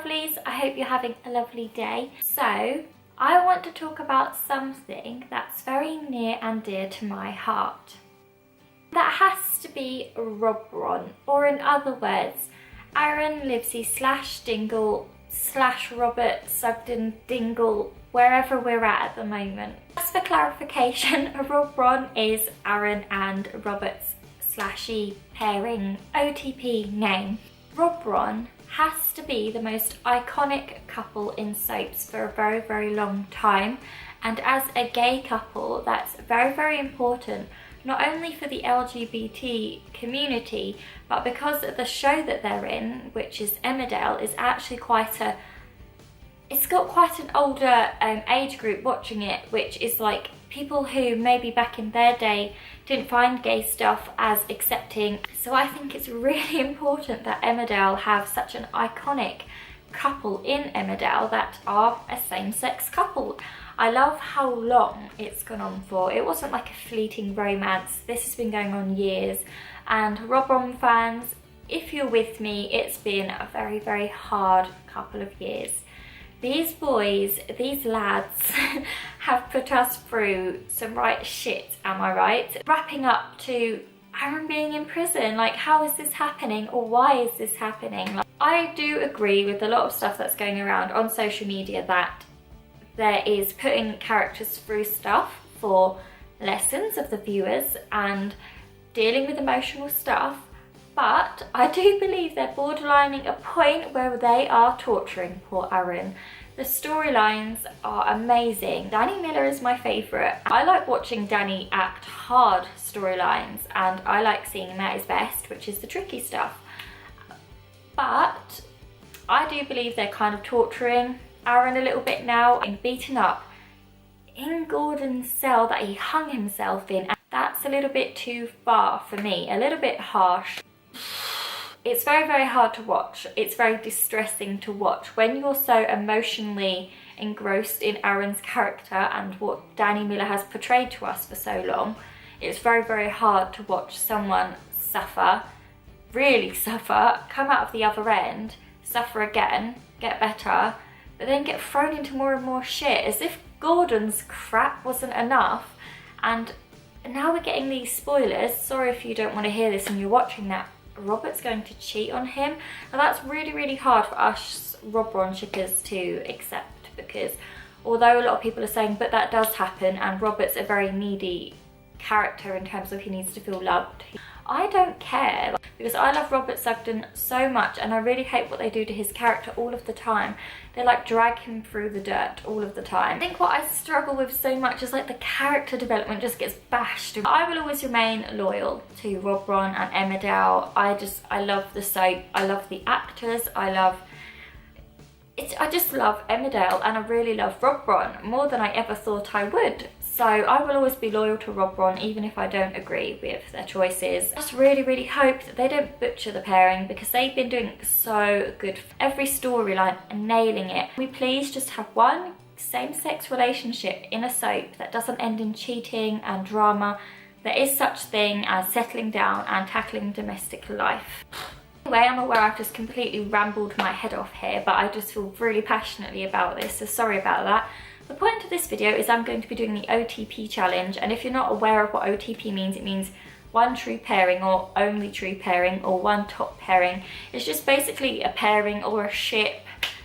lovelies, I hope you're having a lovely day. So I want to talk about something that's very near and dear to my heart. That has to be Robron, or in other words, Aaron Livesey / Dingle / Robert Sugden Dingle, wherever we're at the moment. Just for clarification, Robron is Aaron and Robert's slashy pairing OTP name. Robron has to be the most iconic couple in soaps for a very, very long time, and as a gay couple, that's very, very important, not only for the LGBT community, but because the show that they're in, which is Emmerdale, is actually it's got quite an older age group watching it, which is like people who maybe back in their day didn't find gay stuff as accepting. So I think it's really important that Emmerdale have such an iconic couple in Emmerdale that are a same-sex couple. I love how long it's gone on for. It wasn't like a fleeting romance. This has been going on years. And Robron fans, if you're with me, it's been a very, very hard couple of years. These boys, these lads, have put us through some right shit, am I right? Wrapping up to Aaron being in prison, like how is this happening, or why is this happening? Like, I do agree with a lot of stuff that's going around on social media that there is putting characters through stuff for lessons of the viewers and dealing with emotional stuff. But I do believe they're borderlining a point where they are torturing poor Aaron. The storylines are amazing. Danny Miller is my favourite. I like watching Danny act hard storylines, and I like seeing him at his best, which is the tricky stuff. But I do believe they're kind of torturing Aaron a little bit now and beaten up in Gordon's cell that he hung himself in. And that's a little bit too far for me, a little bit harsh. It's very, very hard to watch. It's very distressing to watch when you're so emotionally engrossed in Aaron's character and what Danny Miller has portrayed to us for so long. It's very, very hard to watch someone suffer, really suffer, come out of the other end, suffer again, get better, but then get thrown into more and more shit, as if Gordon's crap wasn't enough. And now we're getting these spoilers. Sorry if you don't want to hear this and you're watching that. Robert's going to cheat on him. Now that's really, really hard for us Robron shippers to accept, because although a lot of people are saying, but that does happen, and Robert's a very needy character in terms of he needs to feel loved, I don't care, because I love Robert Sugden so much, and I really hate what they do to his character all of the time. They like drag him through the dirt all of the time. I think what I struggle with so much is like the character development just gets bashed. I will always remain loyal to Robron and Emmerdale. I love the soap, I love the actors, I just love Emmerdale, and I really love Robron more than I ever thought I would. So I will always be loyal to Robron, even if I don't agree with their choices. I just really, really hope that they don't butcher the pairing, because they've been doing so good for every storyline and nailing it. Can we please just have one same-sex relationship in a soap that doesn't end in cheating and drama? There is such thing as settling down and tackling domestic life. Anyway, I'm aware I've just completely rambled my head off here, but I just feel really passionately about this, so sorry about that. The point of this video is I'm going to be doing the OTP challenge, and if you're not aware of what OTP means, it means one true pairing or only true pairing or one top pairing. It's just basically a pairing or a ship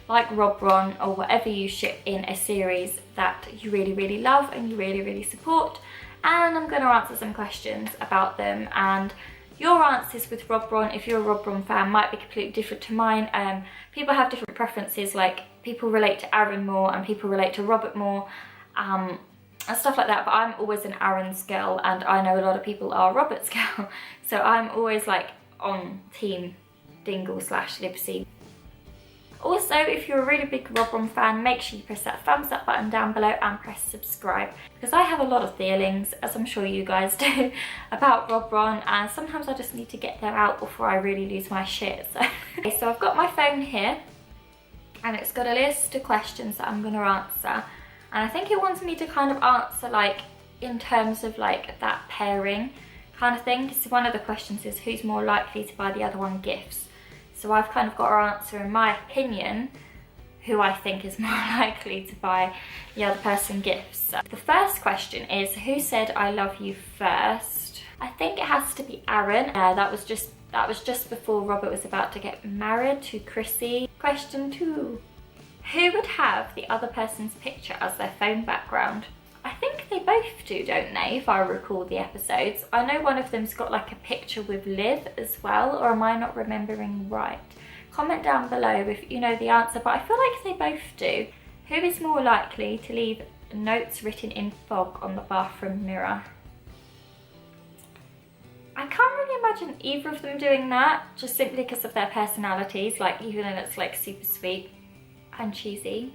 like Robron or whatever you ship in a series that you really, really love and you really, really support. And I'm going to answer some questions about them, and your answers with Robron, if you're a Robron fan, might be completely different to mine. People have different preferences, like people relate to Aaron more and people relate to Robert more, and stuff like that, but I'm always an Aaron's girl, and I know a lot of people are Robert's girl, so I'm always like on team Dingle / Livesey. Also, if you're a really big Robron fan, make sure you press that thumbs up button down below and press subscribe, because I have a lot of feelings, as I'm sure you guys do, about Robron, and sometimes I just need to get them out before I really lose my shit. So, okay, so I've got my phone here, and it's got a list of questions that I'm going to answer, and I think it wants me to kind of answer like in terms of like that pairing kind of thing. Because one of the questions is who's more likely to buy the other one gifts. So I've kind of got our answer, in my opinion, who I think is more likely to buy the other person gifts. So the first question is, who said I love you first? I think it has to be Aaron. That was just before Robert was about to get married to Chrissy. Question 2. Who would have the other person's picture as their phone background? I think they both do, don't they, if I recall the episodes. I know one of them's got like a picture with Liv as well, or am I not remembering right? Comment down below if you know the answer, but I feel like they both do. Who is more likely to leave notes written in fog on the bathroom mirror? I can't really imagine either of them doing that, just simply because of their personalities, like even though it's like super sweet and cheesy.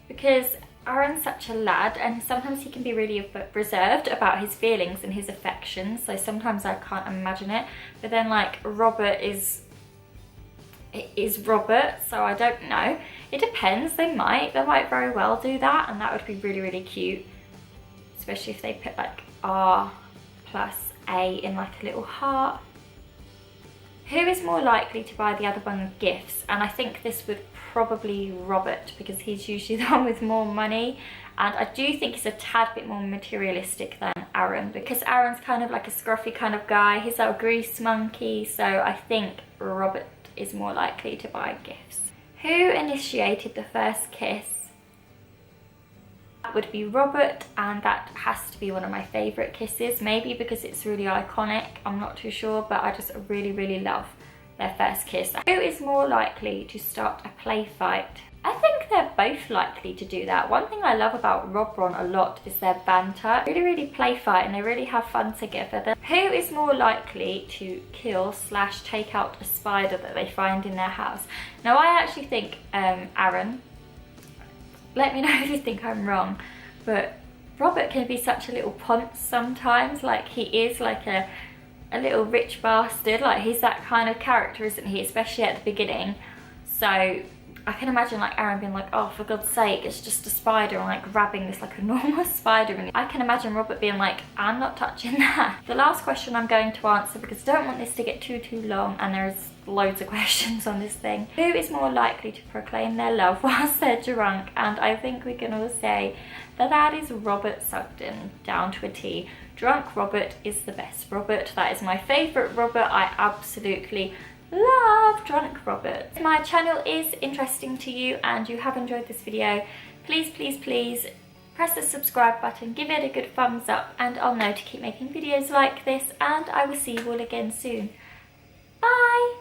Because Aaron's such a lad, and sometimes he can be really reserved about his feelings and his affections, so sometimes I can't imagine it. But then like Robert is Robert, so I don't know. It depends. They might very well do that, and that would be really, really cute, especially if they put like R plus A in like a little heart. Who is more likely to buy the other one gifts? And I think this would probably Robert, because he's usually the one with more money, and I do think he's a tad bit more materialistic than Aaron, because Aaron's kind of like a scruffy kind of guy. He's our grease monkey, so I think Robert is more likely to buy gifts. Who initiated the first kiss? That would be Robert, and that has to be one of my favourite kisses, maybe because it's really iconic, I'm not too sure, but I just really, really love their first kiss. Who is more likely to start a play fight? I think they're both likely to do that. One thing I love about Robron a lot is their banter. Really, really play fight, and they really have fun together. Who is more likely to kill / take out a spider that they find in their house? Now I actually think Aaron. Let me know if you think I'm wrong, but Robert can be such a little ponce sometimes. Like, he is like a little rich bastard. Like, he's that kind of character, isn't he? Especially at the beginning. So I can imagine like Aaron being like, oh, for God's sake, it's just a spider, and like grabbing this like enormous spider. And I can imagine Robert being like, I'm not touching that. The last question I'm going to answer, because I don't want this to get too long, and there's loads of questions on this thing. Who is more likely to proclaim their love whilst they're drunk? And I think we can all say that that is Robert Sugden, down to a T. Drunk Robert is the best Robert. That is my favourite Robert. I absolutely love Drunk Robert. If my channel is interesting to you and you have enjoyed this video, please, please, please press the subscribe button, give it a good thumbs up, and I'll know to keep making videos like this, and I will see you all again soon. Bye!